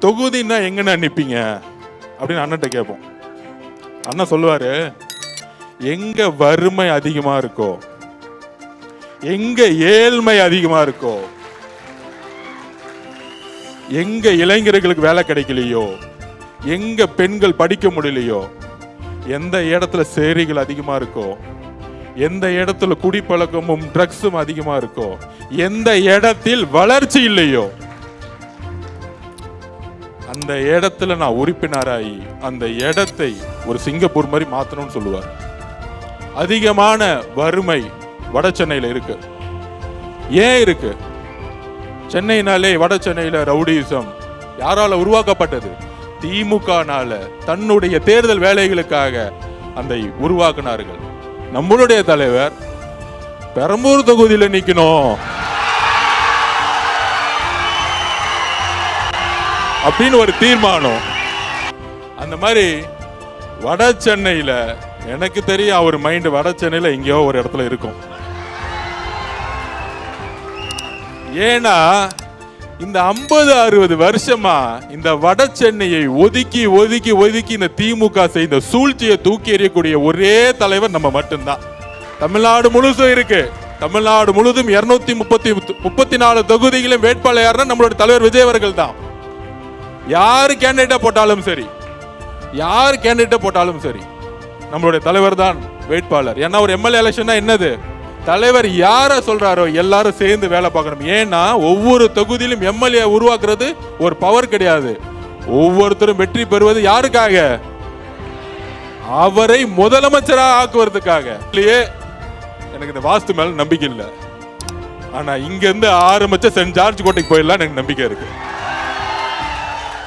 தொகுதின்னா எங்கன்னு நிப்பீங்க அப்படின்னு அண்ணன்ட்ட கேட்போம். அண்ணன் சொல்லுவாரு, எங்க வறுமை அதிகமா இருக்கோ, எங்க ஏழ்மை அதிகமா இருக்கோ, எங்க இளைஞர்களுக்கு வேலை கிடைக்கலையோ, எங்க பெண்கள் படிக்க முடியலையோ, எந்த இடத்துல சேரிகள் அதிகமா இருக்கோ, எந்த இடத்துல குடிப்பழக்கமும் ட்ரக்ஸும் அதிகமா இருக்கோ, எந்த இடத்தில் வளர்ச்சி இல்லையோ, அந்த இடத்துல நான் உறுப்பினராகி அந்த இடத்தை ஒரு சிங்கப்பூர் மாதிரி மாத்தணும்னு சொல்லுவார். அதிகமான வறுமை வட சென்னையில இருக்கு. ஏன் இருக்கு? சென்னைனாலே வட சென்னையில ரவுடிசம் யாரால உருவாக்கப்பட்டது? திமுகனால தன்னுடைய தேர்தல் வேலைகளுக்காக அந்த உருவாக்கினார்கள். நம்மளுடைய தலைவர் பெரம்பூர் தொகுதியில் நிக்கணும் அப்படின்னு ஒரு தீர்மானம். அந்த மாதிரி வட சென்னையில எனக்கு தெரியும் அவர் மைண்ட் வட சென்னையில எங்கேயோ ஒரு இடத்துல இருக்கும். ஏன்னா இந்த 50-60 வருஷமா இந்த வட சென்னையை ஒதுக்கி ஒதுக்கி ஒதுக்கி இந்த திமுக செய்த சூழ்ச்சியை தூக்கி எறியக்கூடிய ஒரே தலைவர் நம்ம மட்டும்தான். தமிழ்நாடு முழுசும் இருக்கு. தமிழ்நாடு முழுதும் 234 தொகுதிகளும் வேட்பாளர் யாருன்னா நம்மளுடைய தலைவர் விஜய் அவர்கள் தான். யாரு கேண்டிடேட்டா போட்டாலும் சரி, யார் கேண்டிடேட்டா போட்டாலும் சரி, நம்மளுடைய தலைவர் தான் வேட்பாளர். ஏன்னா ஒரு எம்எல்ஏ எலெக்ஷன் என்னது? தலைவர் யார சொல்றாரோ எல்லாரும் சேர்ந்து வேலை பார்க்கணும். ஏன்னா ஒவ்வொரு தொகுதியிலும் எம்எல்ஏ உருவாக்குறது ஒரு பவர் கிடையாது. ஒவ்வொருத்தரும் வெற்றி பெறுவது யாருக்காக? அவரை முதலமைச்சராக ஆக்குவதற்காக. இல்லையே, எனக்கு இந்த வாஸ்து மேல நம்பிக்கை இல்லை. ஆனா இங்க இருந்து ஆரம்பிச்ச சென்ட் ஜார்ஜ் கோட்டைக்கு போயிடலாம் எனக்கு நம்பிக்கை இருக்கு.